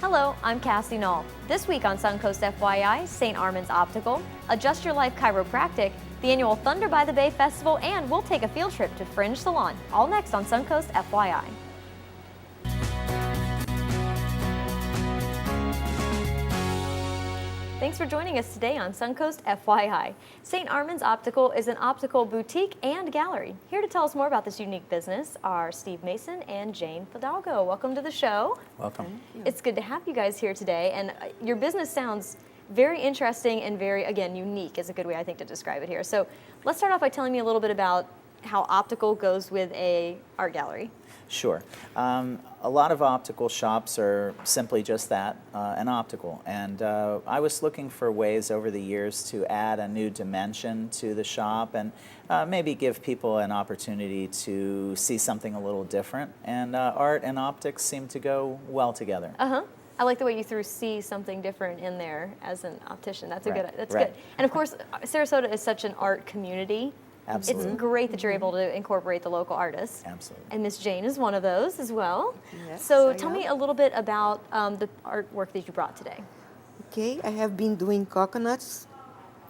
Hello, I'm Cassie Knoll. This week on Suncoast FYI, St. Armand's Optical, Adjust Your Life Chiropractic, the annual Thunder by the Bay Festival, and we'll take a field trip to Fringe Salon. All next on Suncoast FYI. Thanks for joining us today on Suncoast FYI. St. Armand's Optical is an optical boutique and gallery. Here to tell us more about this unique business are Steve Mason and Jane Fidalgo. Welcome to the show. Welcome. It's good to have you guys here today, and your business sounds very interesting and very, again, unique is a good way, I think, to describe it here. So let's start off by telling me a little bit about how optical goes with a art gallery. Sure. A lot of optical shops are simply just that, an optical. And I was looking for ways over the years to add a new dimension to the shop and maybe give people an opportunity to see something a little different. And art and optics seem to go well together. Uh-huh. I like the way you threw "see something different" in there as an optician. That's a Right. that's Right. good. And of course, Sarasota is such an art community. Absolutely. It's great that you're able to incorporate the local artists. Absolutely. And Miss Jane is one of those as well. Yes, So I tell am. me a little bit about the artwork that you brought today. Okay, I have been doing coconuts,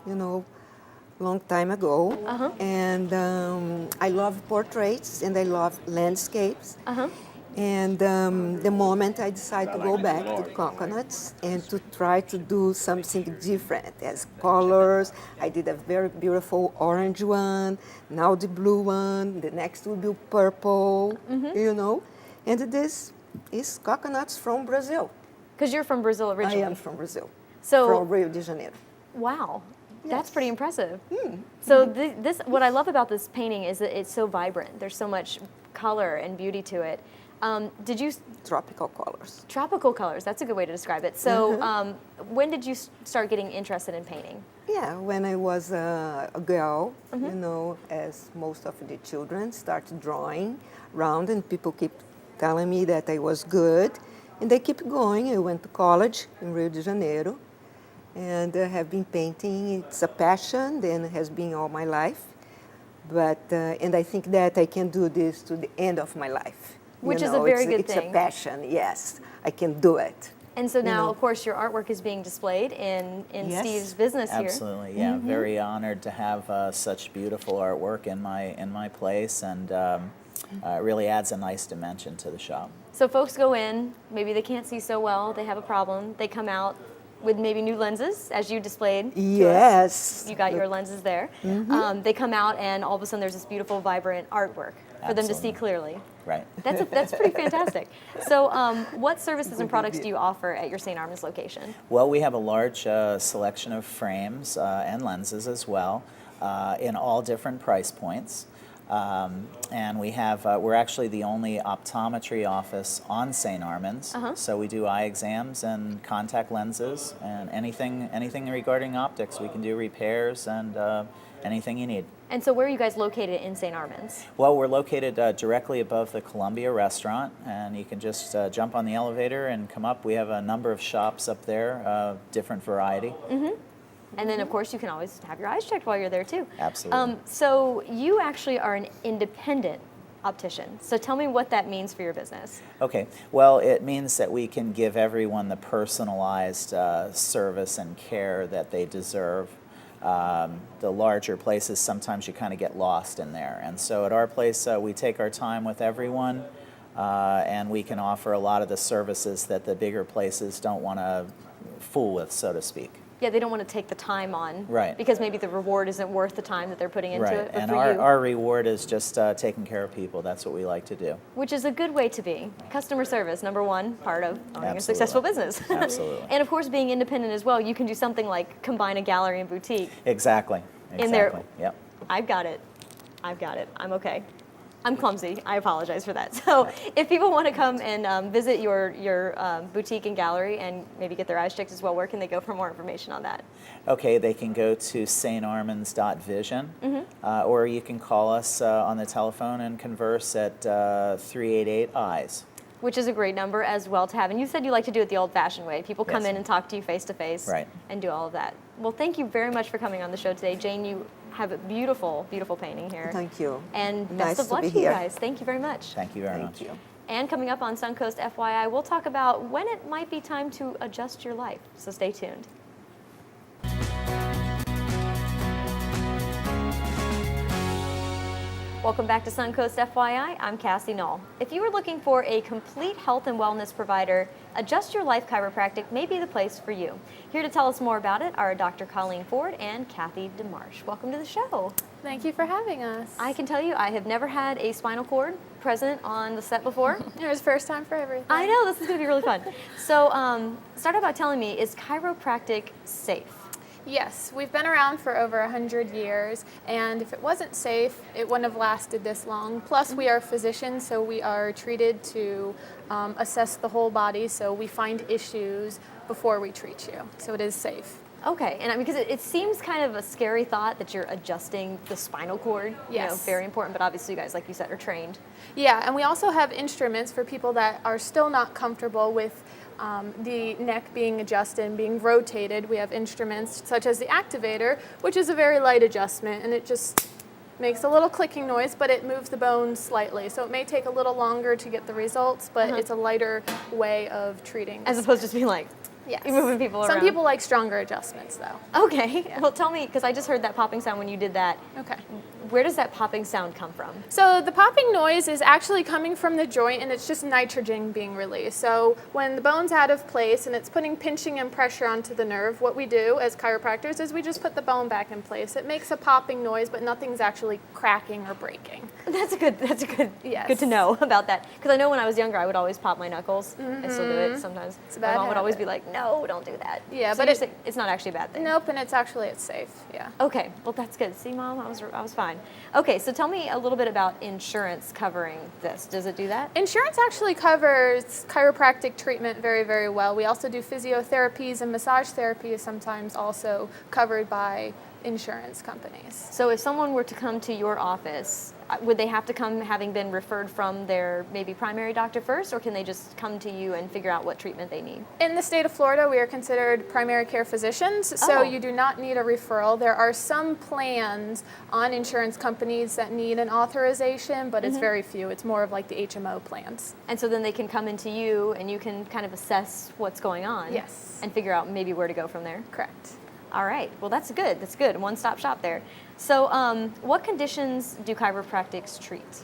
long time ago. Uh-huh. And I love portraits and I love landscapes. Uh-huh. And the moment I decided to go back to coconuts and to try to do something different as colors, I did a very beautiful orange one, now the blue one, the next will be purple, And this is coconuts from Brazil. Because you're from Brazil originally. I am from Brazil, So, from Rio de Janeiro. wow. That's Yes. pretty impressive. So this, what I love about this painting is that it's so vibrant. There's so much color and beauty to it. Did you Tropical colors. tropical colors? That's a good way to describe it. So, when did you start getting interested in painting? Yeah, when I was a girl, as most of the children started drawing around, and people keep telling me that I was good, and I keep going. I went to college in Rio de Janeiro, and I have been painting. It's a passion, and it has been all my life. But and I think that I can do this to the end of my life. Which is a very good it's thing. It's a passion, yes. I can do it. And so now, of course, your artwork is being displayed in Yes. Steve's business here. Absolutely, yeah. Very honored to have such beautiful artwork in my place, and it really adds a nice dimension to the shop. So folks go in, maybe they can't see so well, they have a problem, they come out with maybe new lenses, as you displayed to us. Yes. You got your lenses there. They come out, and all of a sudden there's this beautiful, vibrant artwork for them to see Absolutely. clearly. Right. That's pretty fantastic. So what services and products do you offer at your St. Armand's location? Well, we have a large selection of frames and lenses as well, in all different price points. And we have, we're actually the only optometry office on St. Armand's. So we do eye exams and contact lenses and anything regarding optics. We can do repairs and anything you need. And so where are you guys located in St. Armand's? Well, we're located directly above the Columbia restaurant, and you can just jump on the elevator and come up. We have a number of shops up there, different variety. And then, of course, you can always have your eyes checked while you're there, too. Absolutely. So you actually are an independent optician. So tell me what that means for your business. Okay, well, it means that we can give everyone the personalized service and care that they deserve. The larger places, sometimes you kind of get lost in there. And so at our place, we take our time with everyone, and we can offer a lot of the services that the bigger places don't want to fool with, so to speak. Yeah, they don't want to take the time on. Right. Because maybe the reward isn't worth the time that they're putting into Right, it. But and for you, our reward is just taking care of people. That's what we like to do. which is a good way to be. Customer service, number one part of owning a Absolutely. successful business. Absolutely. And of course, being independent as well, you can do something like combine a gallery and boutique. Exactly. In there- Exactly. Yep. I've got it. I'm okay. I'm clumsy. I apologize for that. So if people want to come and visit your boutique and gallery and maybe get their eyes checked as well, where can they go for more information on that? Okay, they can go to starmands.vision, or you can call us on the telephone and converse at 388-EYES. Which is a great number as well to have. And you said you like to do it the old-fashioned way. People come Yes. in and talk to you face-to-face Right. and do all of that. Well, thank you very much for coming on the show today. Jane, you have a beautiful, beautiful painting here. Thank you. And Nice best of to luck be to you here. guys. Thank you very much. Thank you very much. Thank you. And coming up on Suncoast FYI, we'll talk about when it might be time to adjust your life. So stay tuned. Welcome back to Suncoast FYI. I'm Cassie Knoll. If you were looking for a complete health and wellness provider, Adjust Your Life Chiropractic may be the place for you. Here to tell us more about it are Dr. Colleen Ford and Kathy DeMarsh. Welcome to the show. Thank you for having us. I can tell you, I have never had a spinal cord present on the set before. It was first time for everything. I know, this is going to be really fun. So start out by telling me, is chiropractic safe? Yes, we've been around for over 100 years, and if it wasn't safe, it wouldn't have lasted this long. Plus, we are physicians, so we are treated to assess the whole body, so we find issues before we treat you. So it is safe. Okay, and because it seems kind of a scary thought that you're adjusting the spinal cord. Yes. You know, very important, but obviously you guys, like you said, are trained. Yeah, and we also have instruments for people that are still not comfortable with the neck being adjusted and being rotated. We have instruments such as the activator, which is a very light adjustment, and it just makes a little clicking noise, but it moves the bone slightly. So it may take a little longer to get the results, but it's a lighter way of treating. As opposed to just being like, yes. you're moving people around. Some people like stronger adjustments, though. Okay, Yeah. well tell me, because I just heard that popping sound when you did that. Okay. Where does that popping sound come from? So the popping noise is actually coming from the joint, and it's just nitrogen being released. So when the bone's out of place and it's putting pinching and pressure onto the nerve, what we do as chiropractors is we just put the bone back in place. It makes a popping noise, but nothing's actually cracking or breaking. That's a good Yes. good to know about that. Because I know when I was younger, I would always pop my knuckles. I still do it sometimes. It's a My bad mom would always be habit. like, no, don't do that. Yeah, So but you're saying it's not actually a bad thing. Nope, and it's safe. Yeah. Okay, well that's good. See, Mom, I was fine. Okay, so tell me a little bit about insurance covering this. Does it do that? Insurance actually covers chiropractic treatment very, very well. We also do physiotherapies, and massage therapy is sometimes also covered by insurance companies. So if someone were to come to your office, would they have to come having been referred from their maybe primary doctor first, or can they just come to you and figure out what treatment they need? In the state of Florida, we are considered primary care physicians, so Oh. you do not need a referral. There are some plans on insurance companies that need an authorization, but it's very few. It's more of like the HMO plans. And so then they can come into you and you can kind of assess what's going on. Yes. And figure out maybe where to go from there. Correct. All right, well that's good, one-stop shop there. So what conditions do chiropractics treat?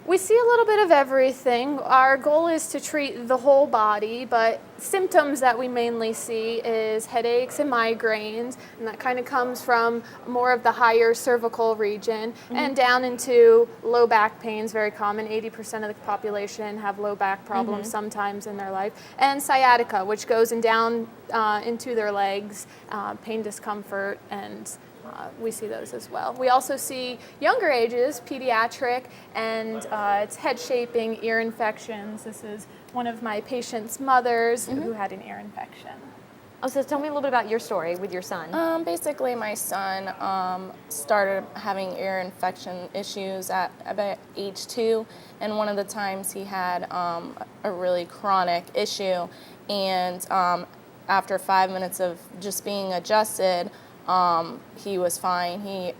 We see a little bit of everything. Our goal is to treat the whole body, but symptoms that we mainly see is headaches and migraines, and that kind of comes from more of the higher cervical region and down into low back pains, very common. 80% of the population have low back problems sometimes in their life, and sciatica, which goes down into their legs, pain, discomfort, and we see those as well. We also see younger ages, pediatric, and it's head shaping, ear infections. This is one of my patient's mothers who had an ear infection. Oh, so tell me a little bit about your story with your son. Basically, my son started having ear infection issues at about age 2, and one of the times he had a really chronic issue, and after 5 minutes of just being adjusted, he was fine.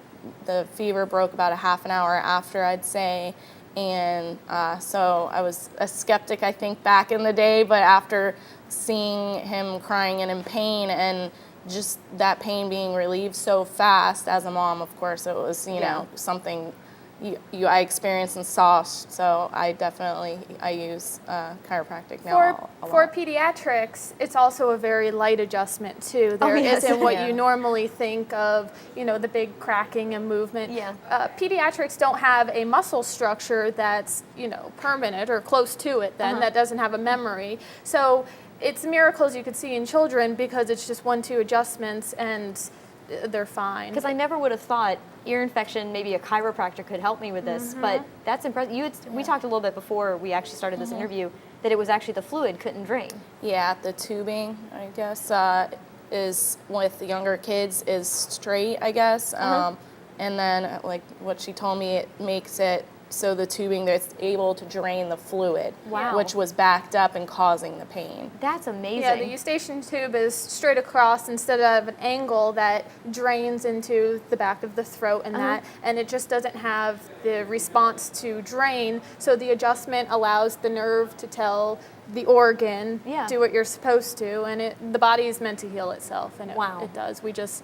The fever broke about a half an hour after, I'd say, and so I was a skeptic, I think, back in the day, but after seeing him crying and in pain and just that pain being relieved so fast, as a mom, of course, it was, you know, something I experienced and saw, so I use chiropractic now a lot. For pediatrics, it's also a very light adjustment too. There yes. isn't what Yeah. you normally think of, the big cracking and movement. Yeah. Pediatrics don't have a muscle structure that's, permanent or close to it then, that doesn't have a memory. So it's miracles you could see in children because it's just 1-2 adjustments and they're fine. Because I never would have thought ear infection, maybe a chiropractor could help me with this, but that's impressive. We talked a little bit before we actually started this interview that it was actually the fluid couldn't drain. Yeah, the tubing, I guess, is with the younger kids is straight, I guess. And then, like what she told me, it makes it so the tubing that's able to drain the fluid, Wow. which was backed up and causing the pain. That's amazing. Yeah, the eustachian tube is straight across instead of an angle that drains into the back of the throat and that, and it just doesn't have the response to drain, so the adjustment allows the nerve to tell the organ, Yeah. do what you're supposed to, and the body is meant to heal itself, and Wow. it does. We just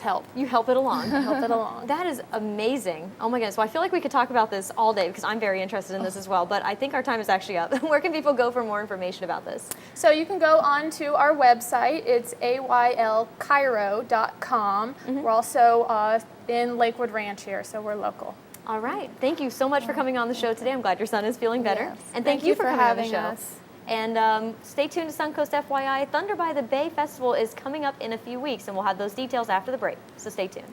help. You help it along. Help it along. That is amazing. Oh my goodness. Well, I feel like we could talk about this all day because I'm very interested in this as well, but I think our time is actually up. Where can people go for more information about this? So you can go on to our website. It's aylchiro.com. We're also in Lakewood Ranch here, so we're local. All right. Thank you so much for coming on the show today. I'm glad your son is feeling better. Yes. And thank you for coming having on the show. us. And stay tuned to Suncoast FYI. Thunder by the Bay Festival is coming up in a few weeks, and we'll have those details after the break. So stay tuned.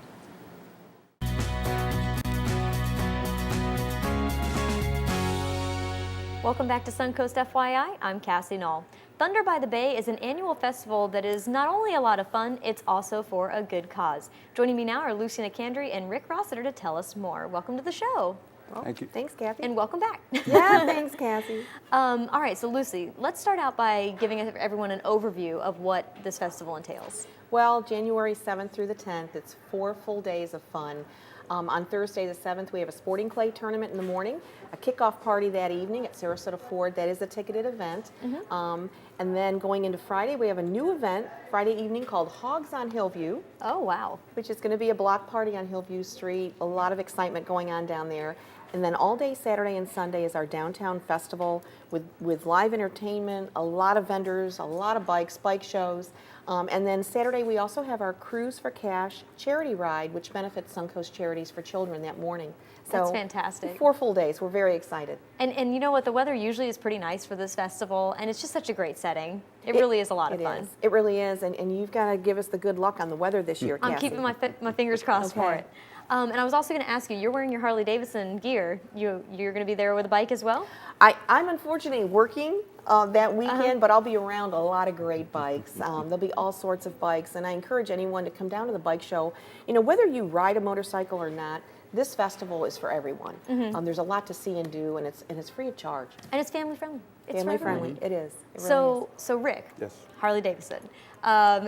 Welcome back to Suncoast FYI. I'm Cassie Knoll. Thunder by the Bay is an annual festival that is not only a lot of fun, it's also for a good cause. Joining me now are Lucy Nicandri and Rick Rossiter to tell us more. Welcome to the show. Thank you. Thanks, Kathy. And welcome back. Yeah, thanks, Cassie. All right, so Lucy, let's start out by giving everyone an overview of what this festival entails. Well, January 7th through the 10th, it's 4 full days of fun. On Thursday the 7th, we have a sporting clay tournament in the morning, a kickoff party that evening at Sarasota Ford. That is a ticketed event. And then going into Friday, we have a new event Friday evening called Hogs on Hillview, Oh, wow. which is going to be a block party on Hillview Street. A lot of excitement going on down there. And then all day Saturday and Sunday is our downtown festival with live entertainment, a lot of vendors, a lot of bikes, bike shows. And then Saturday we also have our Cruise for Cash charity ride, which benefits Suncoast Charities for Children that morning. That's fantastic. 4 full days. We're very excited. And you know what? The weather usually is pretty nice for this festival, and it's just such a great setting. It really is a lot of fun. It really is. And you've got to give us the good luck on the weather this year, Cassie. I'm keeping my fingers crossed for Okay. it. And I was also going to ask you, you're wearing your Harley Davidson gear. You're going to be there with a bike as well? I'm unfortunately working that weekend, but I'll be around a lot of great bikes. There'll be all sorts of bikes, and I encourage anyone to come down to the bike show. You know, whether you ride a motorcycle or not, this festival is for everyone. There's a lot to see and do, and it's free of charge. And it's family friendly. It's Family for everyone. friendly. It is. It really is. So Rick, Yes. Harley Davidson,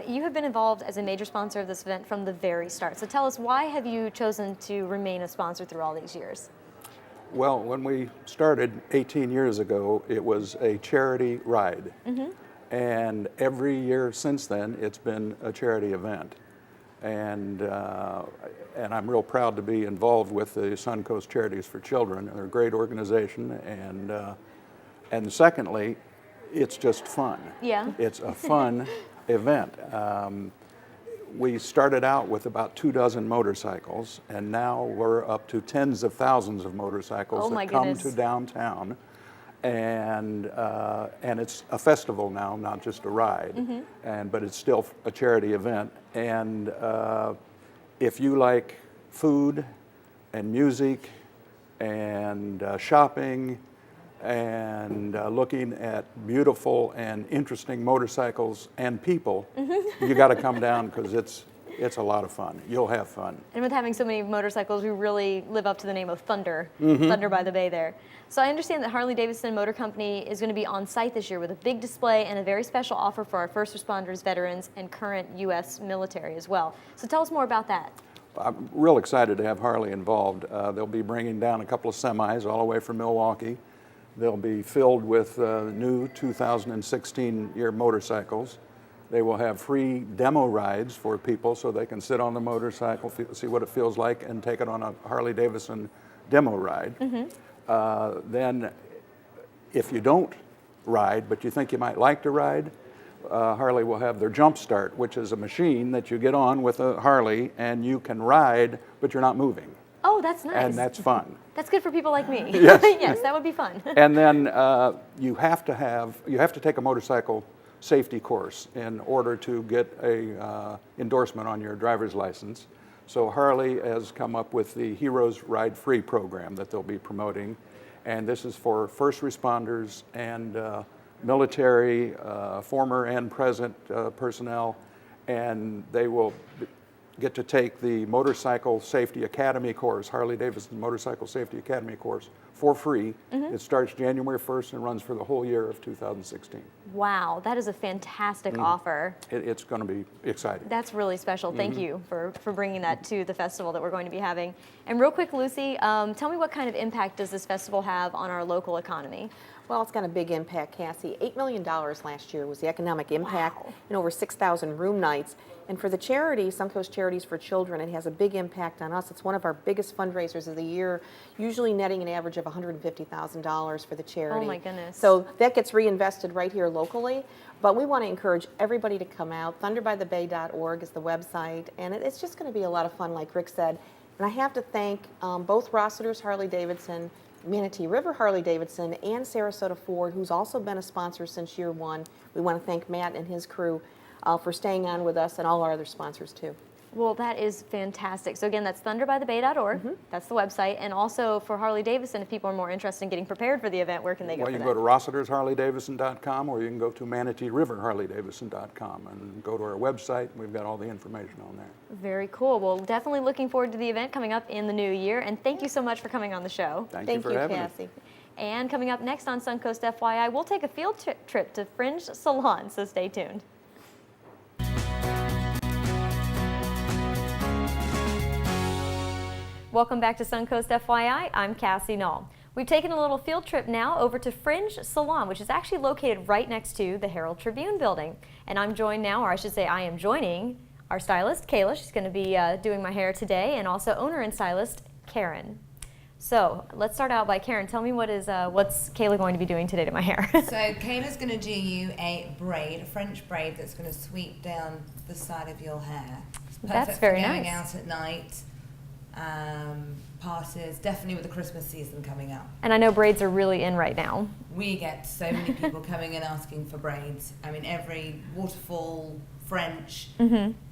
you have been involved as a major sponsor of this event from the very start. So tell us, why have you chosen to remain a sponsor through all these years? Well, when we started 18 years ago, it was a charity ride. And every year since then, it's been a charity event. And I'm real proud to be involved with the Suncoast Charities for Children. They're a great organization. And secondly, it's just fun. Yeah. It's a fun event. We started out with about 24 motorcycles, and now we're up to tens of thousands of motorcycles Oh my that come goodness. to downtown. And it's a festival now, not just a ride. But it's still a charity event. And if you like food and music and shopping and looking at beautiful and interesting motorcycles and people, you got to come down because it's a lot of fun. You'll have fun. And with having so many motorcycles, we really live up to the name of Thunder, Thunder by the Bay there. So I understand that Harley Davidson Motor Company is going to be on site this year with a big display and a very special offer for our first responders, veterans, and current U.S. military as well. So tell us more about that. I'm real excited to have Harley involved. They'll be bringing down a couple of semis all the way from Milwaukee. They'll be filled with new 2016 year motorcycles. They will have free demo rides for people so they can sit on the motorcycle, see what it feels like, and take it on a Harley Davidson demo ride. Then if you don't ride, but you think you might like to ride, Harley will have their Jump Start, which is a machine that you get on with a Harley and you can ride, but you're not moving. Oh, that's nice. And that's fun. That's good for people like me. Yes. Yes, that would be fun. And then you have to take a motorcycle safety course in order to get a endorsement on your driver's license. So Harley has come up with the Heroes Ride Free program that they'll be promoting, and this is for first responders and military, former and present personnel, and they will get to take the Motorcycle Safety Academy course, Harley-Davidson Motorcycle Safety Academy course, for free. It starts January 1st and runs for the whole year of 2016. Wow, that is a fantastic offer. It's going to be exciting. That's really special. Thank you for bringing that to the festival that we're going to be having. And real quick, Lucy, tell me what kind of impact does this festival have on our local economy? Well, it's got a big impact, Cassie. $8 million last year was the economic impact and over 6,000 room nights. And for the charity, Suncoast Charities for Children, it has a big impact on us. It's one of our biggest fundraisers of the year, usually netting an average of $150,000 for the charity. Oh my goodness. So that gets reinvested right here locally. But we want to encourage everybody to come out. Thunderbythebay.org is the website, and it's just going to be a lot of fun, like Rick said. And I have to thank both Rossiter's Harley-Davidson, Manatee River Harley-Davidson, and Sarasota Ford, who's also been a sponsor since year one. We want to thank Matt and his crew for staying on with us, and all our other sponsors too. Well, that is fantastic. So again, that's thunderbythebay.org. That's the website. And also for Harley-Davidson, if people are more interested in getting prepared for the event, where can they go Well, for you can that? go to RossitersHarleyDavidson.com, or you can go to ManateeRiverHarleyDavidson.com and go to our website. We've got all the information on there. Very cool. Well, definitely looking forward to the event coming up in the new year. And thank you so much for coming on the show. Thank you for having us. Cassie. And coming up next on Suncoast FYI, we'll take a field trip to Fringe Salon, so stay tuned. Welcome back to Suncoast FYI. I'm Cassie Knoll. We've taken a little field trip now over to Fringe Salon, which is actually located right next to the Herald Tribune building. And I'm joined now, or I should say I am joining our stylist, Kayla. She's going to be doing my hair today, and also owner and stylist, Karen. So let's start out by Karen. Tell me what's Kayla going to be doing today to my hair? So Kayla's going to do you a braid, a French braid that's going to sweep down the side of your hair. It's perfect That's very for going nice. out at night, parties, definitely with the Christmas season coming up. And I know braids are really in right now. We get so many people coming in asking for braids. I mean, every waterfall, French,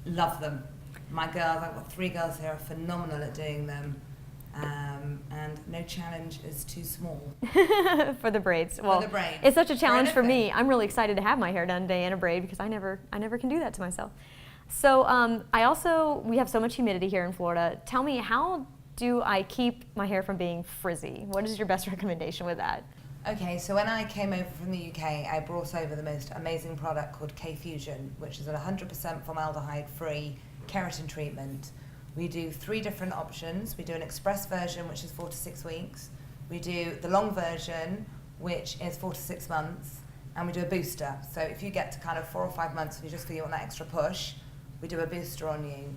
love them. My girls, I've got 3 girls here, are phenomenal at doing them. And no challenge is too small. For the braids. Well, the braids. it's such a challenge for anything. me. I'm really excited to have my hair done today in a braid because I never can do that to myself. So we have so much humidity here in Florida. Tell me, how do I keep my hair from being frizzy? What is your best recommendation with that? Okay, so when I came over from the UK, I brought over the most amazing product called K-Fusion, which is a 100% formaldehyde-free keratin treatment. We do 3 different options. We do an express version, which is 4 to 6 weeks. We do the long version, which is 4 to 6 months. And we do a booster. So if you get to kind of 4 or 5 months, if you just feel you want that extra push, we do a booster on you.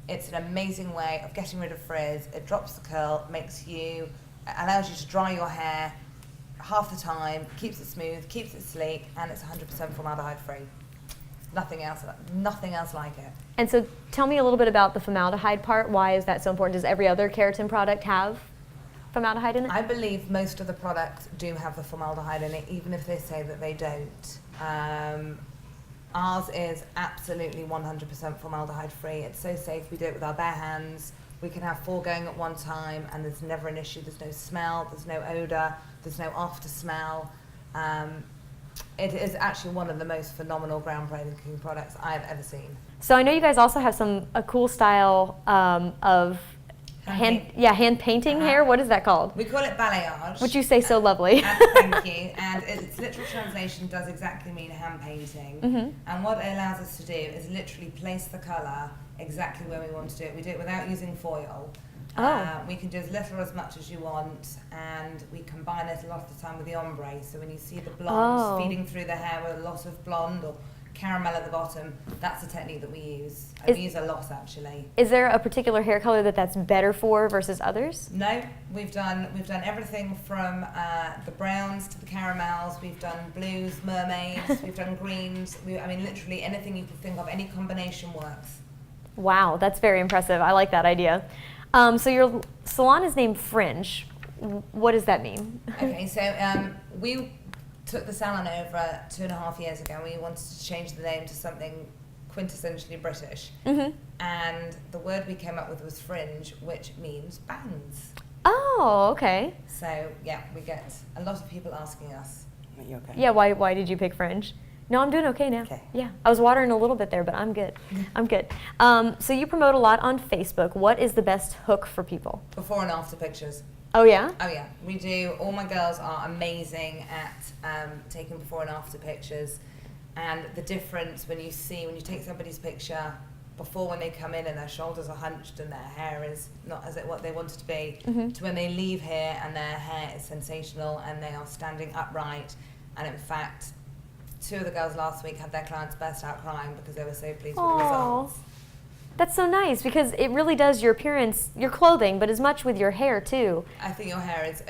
It's an amazing way of getting rid of frizz. It drops the curl, allows you to dry your hair half the time, keeps it smooth, keeps it sleek, and it's 100% formaldehyde free. Nothing else like it. And so tell me a little bit about the formaldehyde part. Why is that so important? Does every other keratin product have formaldehyde in it? I believe most of the products do have the formaldehyde in it, even if they say that they don't. Ours is absolutely 100% formaldehyde free. It's so safe. We do it with our bare hands. We can have 4 going at one time, and there's never an issue. There's no smell, there's no odor, there's no after smell. It is actually one of the most phenomenal groundbreaking products I've ever seen. So I know you guys also have a cool style of hand painting hair. What is that called? We call it balayage. Which you say so lovely. Thank you. And its literal translation does exactly mean hand painting. And what it allows us to do is literally place the colour exactly where we want to do it. We do it without using foil. We can do as little or as much as you want, and we combine it a lot of the time with the ombre. So when you see the blonde feeding through the hair with a lot of blonde or caramel at the bottom, that's the technique that we use. We use a lot, actually. Is there a particular hair color that's better for versus others? No, we've done everything from the browns to the caramels. We've done blues, mermaids. We've done greens. Literally anything you can think of. Any combination works. Wow, that's very impressive. I like that idea. So your salon is named Fringe. What does that mean? Okay, so we took the salon over 2.5 years ago. We wanted to change the name to something quintessentially British. And the word we came up with was fringe, which means bands. Oh, okay. So yeah, we get a lot of people asking us. Yeah, why did you pick Fringe? No, I'm doing okay now. Okay. Yeah, I was watering a little bit there, but I'm good. I'm good. So you promote a lot on Facebook. What is the best hook for people? Before and after pictures. Oh yeah? Oh yeah, we do. All my girls are amazing at taking before and after pictures, and the difference when you take somebody's picture before, when they come in and their shoulders are hunched and their hair is not as what they want it to be, to when they leave here and their hair is sensational and they are standing upright. And in fact, 2 of the girls last week had their clients burst out crying because they were so pleased with the Aw. results. That's so nice because it really does your appearance, your clothing, but as much with your hair too. I think your hair is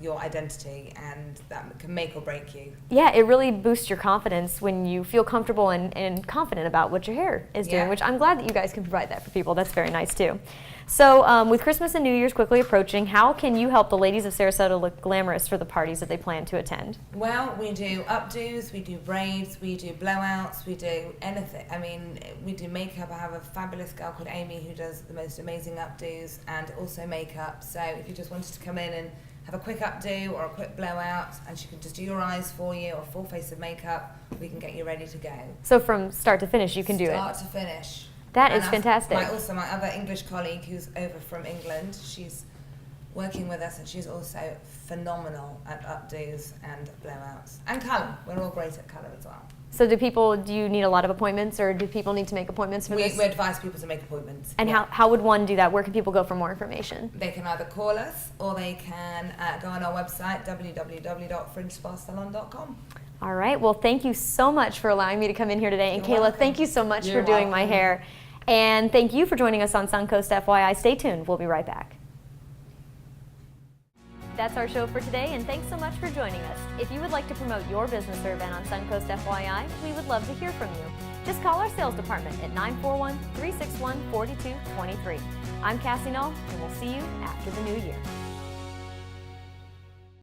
your identity, and that can make or break you. Yeah, it really boosts your confidence when you feel comfortable and confident about what your hair is doing, Yeah. which I'm glad that you guys can provide that for people. That's very nice too. So with Christmas and New Year's quickly approaching, how can you help the ladies of Sarasota look glamorous for the parties that they plan to attend? Well, we do updos, we do braids, we do blowouts, we do anything. I mean, we do makeup. I have a fabulous girl called Amy who does the most amazing updos and also makeup. So if you just wanted to come in and have a quick updo or a quick blowout, and she can just do your eyes for you, or full face of makeup, we can get you ready to go. So from start to finish, you can do it. Start to finish. That And is fantastic. My other English colleague who's over from England, she's working with us, and she's also phenomenal at updos and blowouts. And colour. We're all great at colour as well. So do you need a lot of appointments, or do people need to make appointments for this? We advise people to make appointments. And Yeah. how would one do that? Where can people go for more information? They can either call us or they can go on our website, www.fringesalon.com. All right. Well, thank you so much for allowing me to come in here today. And You're Kayla, welcome. thank you so much You're for doing my welcome. hair. And thank you for joining us on Suncoast FYI. Stay tuned. We'll be right back. That's our show for today, and thanks so much for joining us. If you would like to promote your business or event on Suncoast FYI, we would love to hear from you. Just call our sales department at 941-361-4223. I'm Cassie Knoll, and we'll see you after the new year.